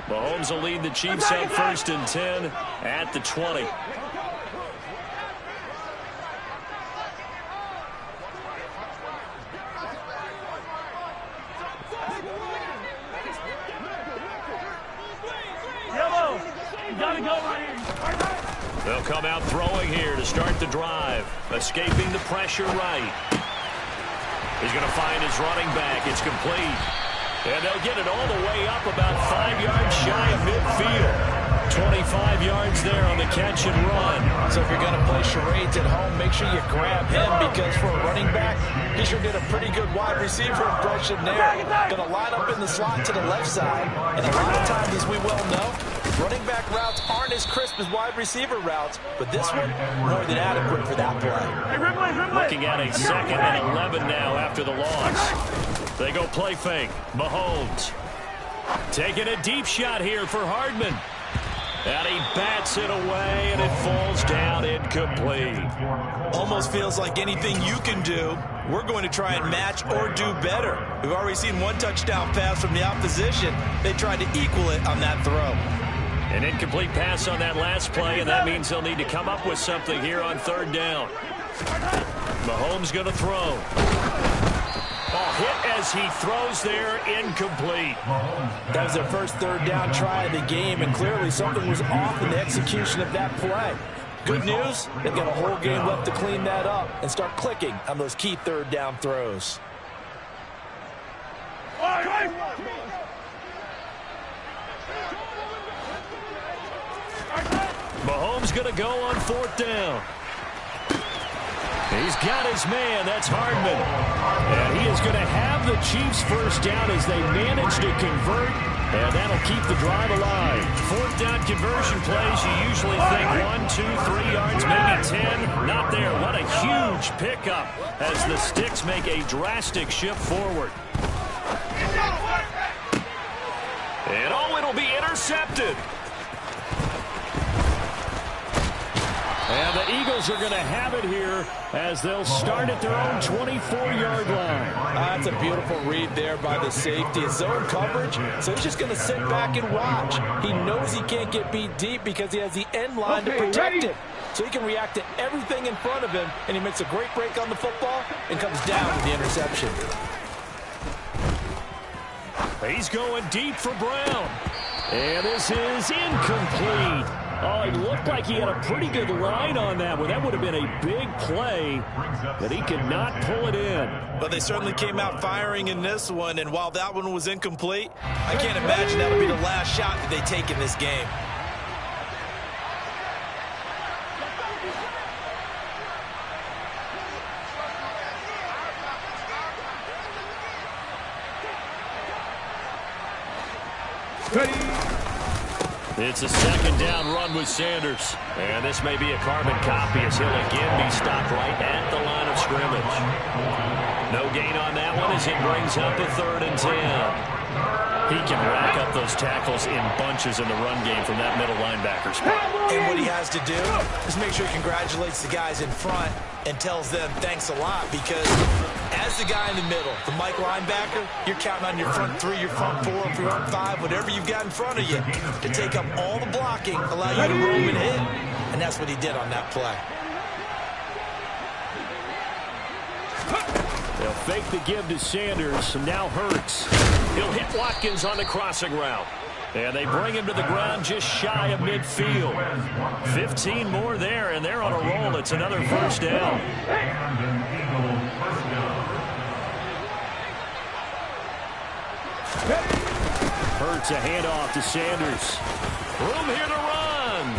Mahomes will lead the Chiefs up 1st and 10 at the 20. They'll come out throwing here to start the drive. Escaping the pressure right. He's going to find his running back. It's complete. And they'll get it all the way up about 5 yards shy of midfield. 25 yards there on the catch and run. So if you're going to play charades at home, make sure you grab him, because for a running back, he sure did a pretty good wide receiver impression there. Going to line up in the slot to the left side. And a lot of times, as we well know, running back routes aren't as crisp as wide receiver routes, but this one, more than adequate for that play. Looking at a 2nd and 11 now after the loss. They go play fake. Mahomes taking a deep shot here for Hardman. And he bats it away, and it falls down incomplete. Almost feels like anything you can do, we're going to try and match or do better. We've already seen one touchdown pass from the opposition. They tried to equal it on that throw. An incomplete pass on that last play, and that means they'll need to come up with something here on 3rd down. Mahomes going to throw. Hit as he throws there, incomplete. That was their first 3rd down try of the game, and clearly something was off in the execution of that play. Good news, they've got a whole game left to clean that up and start clicking on those key 3rd down throws. Mahomes going to go on 4th down. He's got his man. That's Hardman. And he is going to have the Chiefs 1st down as they manage to convert. And that'll keep the drive alive. 4th down conversion plays, you usually think 1, 2, 3 yards, maybe 10. Not there. What a huge pickup as the Sticks make a drastic shift forward. And it'll be intercepted. And the Eagles are going to have it here as they'll start at their own 24-yard line. That's a beautiful read there by the safety. It's zone coverage, so he's just going to sit back and watch. He knows he can't get beat deep because he has the end line to protect him. So he can react to everything in front of him, and he makes a great break on the football and comes down with the interception. He's going deep for Brown. And this is incomplete. Oh, it looked like he had a pretty good line on that one. That would have been a big play, but he could not pull it in. But they certainly came out firing in this one, and while that one was incomplete, I can't imagine that'll be the last shot that they take in this game. It's a 2nd down run with Sanders. And this may be a carbon copy as he'll again be stopped right at the line of scrimmage. No gain on that one as it brings up a 3rd and 10. He can rack up those tackles in bunches in the run game from that middle linebacker spot. And what he has to do is make sure he congratulates the guys in front and tells them thanks a lot, because as the guy in the middle, the Mike linebacker, you're counting on your front 3, your front 4, your front 5, whatever you've got in front of you to take up all the blocking, allow you to roam and hit. And that's what he did on that play. They'll fake the give to Sanders. Now Hurts. He'll hit Watkins on the crossing route. And they bring him to the ground just shy of midfield. 15 more there, and they're on a roll. It's another 1st down. Hurts a handoff to Sanders. Room here to run.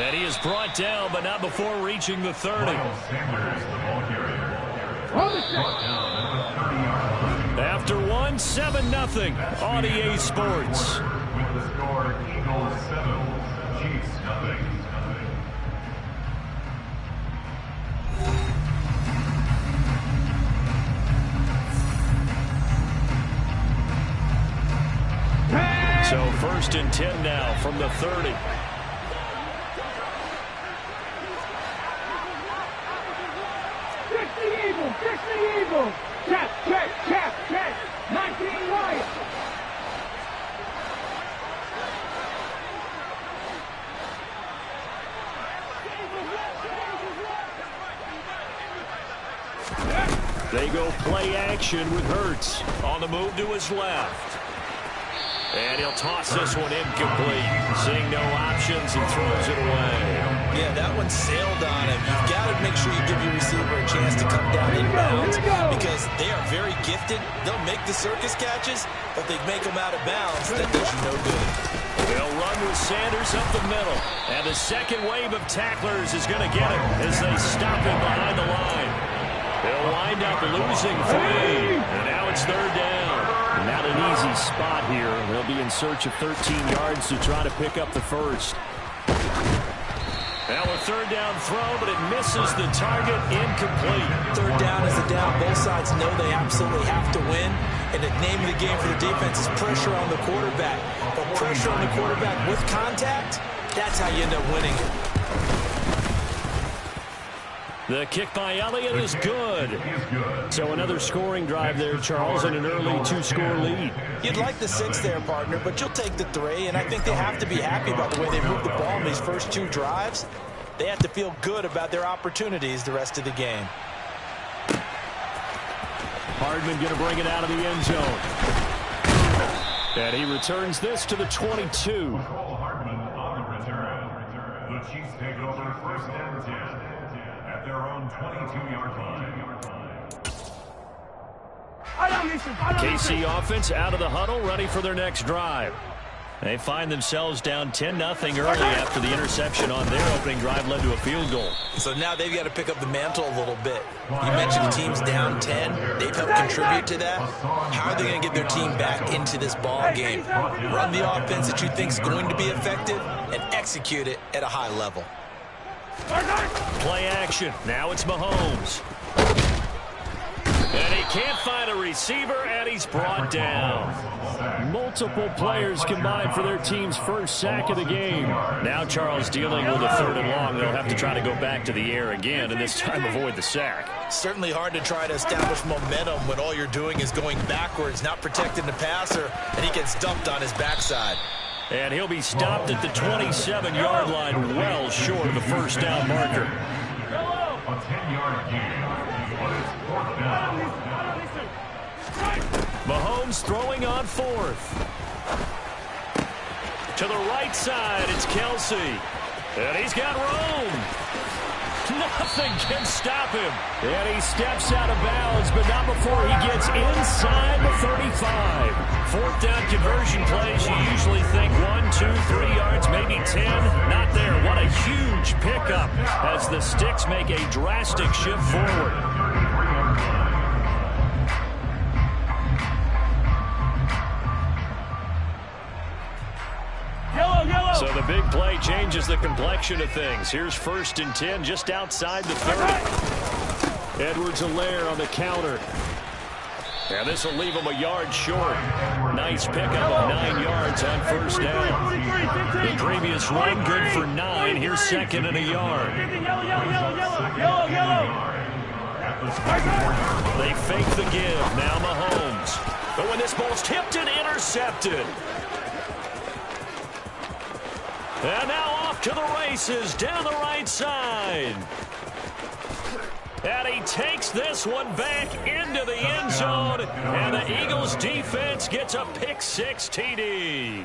And he is brought down, but not before reaching the 30. After 1, 7-0 on EA Sports. With the score, Eagles 7, Chiefs 0. So 1st and 10 now from the 30. Fix the Eagles! Check! 19 right! They go play action with Hurts on the move to his left. And he'll toss this one incomplete. Seeing no options and throws it away. Yeah, that one sailed on him. You've got to make sure you give your receiver a chance to come down inbounds because they are very gifted. They'll make the circus catches, but they make them out of bounds. That does you no good. They'll run with Sanders up the middle. And the second wave of tacklers is going to get him as they stop him behind the line. They'll wind up losing 3. And now it's third down. Not an easy spot here. They'll be in search of 13 yards to try to pick up the first. Now a third down throw, but it misses the target, incomplete. Third down is a down. Both sides know they absolutely have to win. And the name of the game for the defense is pressure on the quarterback. But pressure on the quarterback with contact, that's how you end up winning it. The kick by Elliott is good. So another scoring drive there, Charles, and an early 2-score lead. You'd like the 6 there, partner, but you'll take the 3, and I think they have to be happy about the way they moved the ball in these first 2 drives. They have to feel good about their opportunities the rest of the game. Hardman going to bring it out of the end zone. And he returns this to the 22. Hardman on the return. The Chiefs take over first and 10 at their own 22-yard line. KC offense out of the huddle, ready for their next drive. They find themselves down 10-0 early after the interception on their opening drive led to a field goal. So now they've got to pick up the mantle a little bit. You mentioned the team's down 10. They've helped contribute to that. How are they going to get their team back into this ball game? Run the offense that you think is going to be effective and execute it at a high level. Play action. Now it's Mahomes. And he can't find a receiver, and he's brought down. Multiple players combined for their team's first sack of the game. Now Charles dealing with a 3rd and long. They'll have to try to go back to the air again, and this time avoid the sack. Certainly hard to try to establish momentum when all you're doing is going backwards, not protecting the passer, and he gets dumped on his backside. And he'll be stopped at the 27-yard line, well short of the first down marker. A 10-yard gain. Mahomes throwing on 4th. To the right side, it's Kelsey. And he's got room. Nothing can stop him. And he steps out of bounds, but not before he gets inside the 35. 4th down conversion plays, you usually think 1, 2, 3 yards, maybe 10. Not there. What a huge pickup as the Sticks make a drastic shift forward. So the big play changes the complexion of things. Here's 1st and 10 just outside the 30. Edwards-Helaire on the counter. And this will leave him a yard short. Nice pickup of 9 yards on 1st down. The previous run good for 9. Here's 2nd and a yard. They fake the give. Now Mahomes. But when this ball's tipped and intercepted. And now off to the races down the right side. And he takes this one back into the end zone. And the Eagles defense gets a pick-6 TD.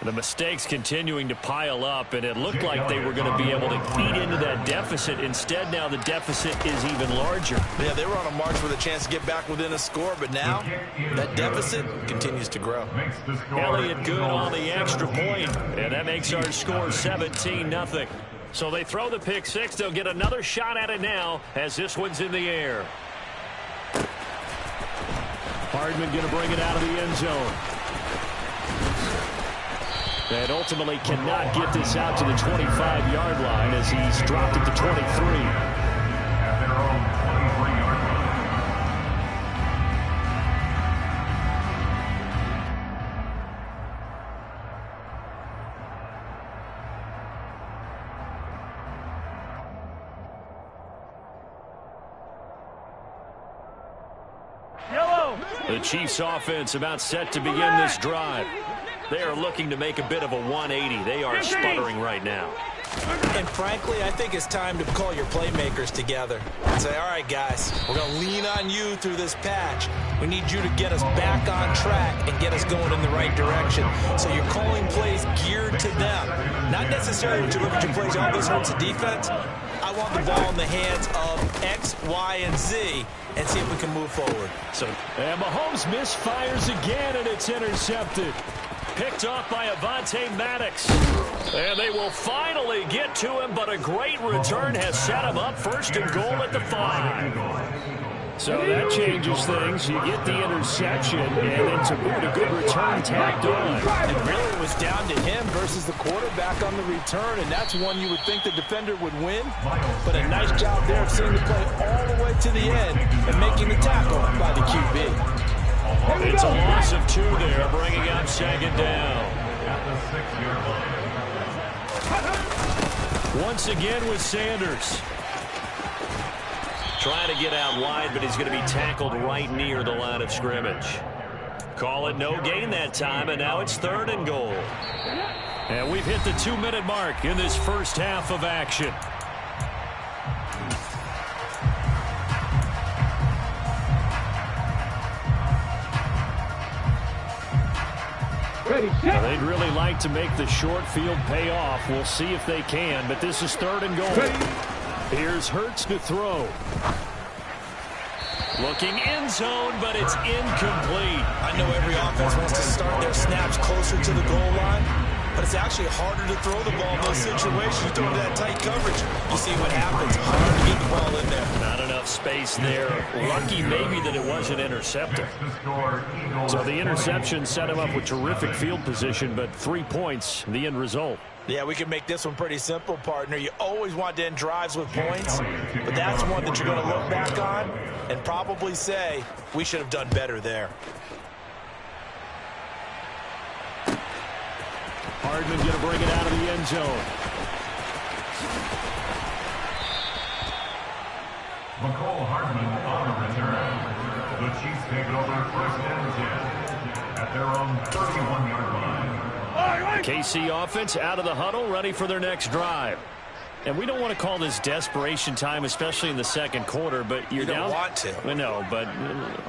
The mistakes continuing to pile up, and it looked like they were going to be able to eat into that deficit. Instead, now the deficit is even larger. Yeah, they were on a march with a chance to get back within a score, but now that deficit continues to grow. Elliott good on the extra point, and that makes our score 17-0. So they throw the pick-6. They'll get another shot at it now as this one's in the air. Hardman going to bring it out of the end zone. And ultimately cannot get this out to the 25-yard line as he's dropped at the 23. At their own 23-yard line. The Chiefs offense about set to begin this drive. They are looking to make a bit of a 180. They are sputtering right now. And frankly, I think it's time to call your playmakers together and say, all right, guys, we're going to lean on you through this patch. We need you to get us back on track and get us going in the right direction. So you're calling plays geared to them. Not necessarily when you look at your plays, oh, this hurts the defense. I want the ball in the hands of X, Y, and Z and see if we can move forward. And Mahomes misfires again, and it's intercepted. Picked off by Avonte Maddox. And they will finally get to him, but a great return has set him up first and goal at the 5. So that changes things. You get the interception, and then to boot, a good return tagged on. And really it was down to him versus the quarterback on the return, and that's one you would think the defender would win. But a nice job there of seeing the play all the way to the end and making the tackle by the QB. It's a loss of 2 there, bringing up second down. Once again with Sanders. Trying to get out wide, but he's going to be tackled right near the line of scrimmage. Call it no gain that time, and now it's 3rd and goal. And we've hit the 2-minute mark in this first half of action. Now, they'd really like to make the short field pay off. We'll see if they can, but this is 3rd and goal. Here's Hurts to throw. Looking end zone, but it's incomplete. I know every offense wants to start their snaps closer to the goal line, but it's actually harder to throw the ball in those situations. You throw into that tight coverage, you see what happens. Hard to get the ball in there. Not enough space there. Lucky maybe that it wasn't intercepted. So the interception set him up with terrific field position, but 3 points, the end result. Yeah, we can make this one pretty simple, partner. You always want to end drives with points, but that's one that you're going to look back on and probably say, we should have done better there. Hardman going to bring it out of the end zone. McCole Hardman on the return. The Chiefs take over 1st and 10 at their own 31-yard line. KC offense out of the huddle, ready for their next drive. And we don't want to call this desperation time, especially in the second quarter, but you're down. You don't want to. Well, no, but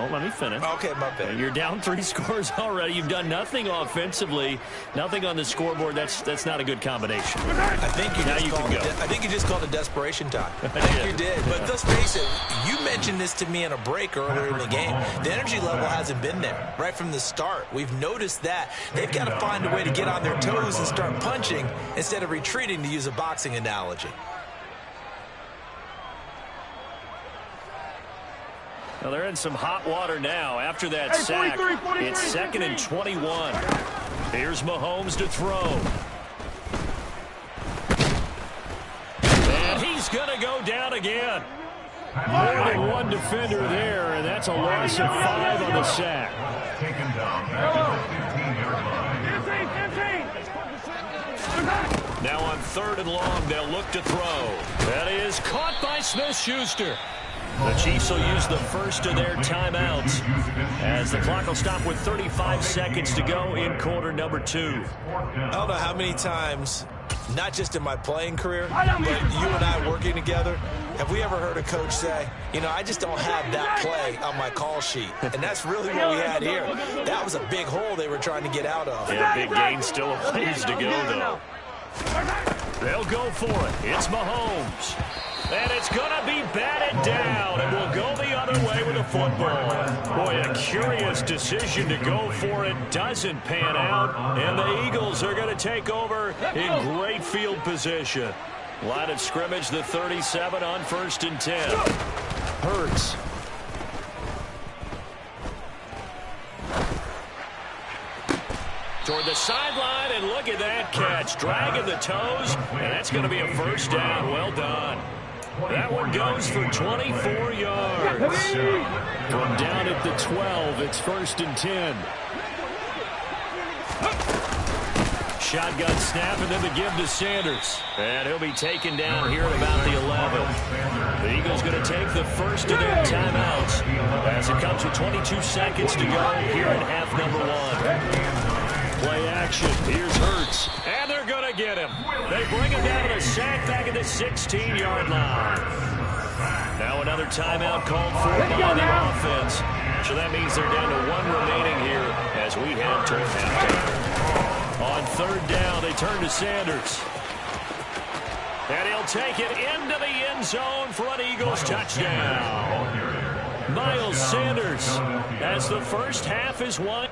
let me finish. Okay, my bad. You're down 3 scores already. You've done nothing offensively, nothing on the scoreboard. That's not a good combination. I think you just called it desperation time. I think you did. But let's face it, you mentioned this to me in a break earlier in the game. The energy level hasn't been there right from the start. We've noticed that. They've got to find a way to get on their toes and start punching instead of retreating, to use a boxing analogy. Well, they're in some hot water now. After that sack, it's 2nd and 21. Here's Mahomes to throw. And he's going to go down again. More than one defender there, and that's a loss of 5 on the sack. Taken down at the 15-yard line. Now on 3rd and long, they'll look to throw. That is caught by Smith-Schuster. The Chiefs will use the first of their timeouts as the clock will stop with 35 seconds to go in quarter number 2. I don't know how many times, not just in my playing career, but you and I working together, have we ever heard a coach say, you know, I just don't have that play on my call sheet. And that's really what we had here. That was a big hole they were trying to get out of. Yeah, big gain, still a ways to go, though. They'll go for it. It's Mahomes. And it's going to be batted down, and we'll go the other way with the football. Boy, a curious decision to go for it. Doesn't pan out, and the Eagles are going to take over in great field position. Line of scrimmage, the 37 on 1st and 10. Hurts. Toward the sideline, and look at that catch. Dragging the toes, and that's going to be a first down. Well done. That one goes for 24 yards. From down at the 12, it's 1st and 10. Shotgun snap, and then the give to Sanders. And he'll be taken down here at about the 11. The Eagles going to take the first of their timeouts as it comes with 22 seconds to go here in half number 1. Play action. Here's Hurts. And they're going to get him. They bring him down to the sack back at the 16-yard line. Now another timeout called for by the offense. So that means they're down to one remaining here as we head toward halftime. On third down, they turn to Sanders. And he'll take it into the end zone for an Eagles touchdown. Miles Sanders, as the first half is won.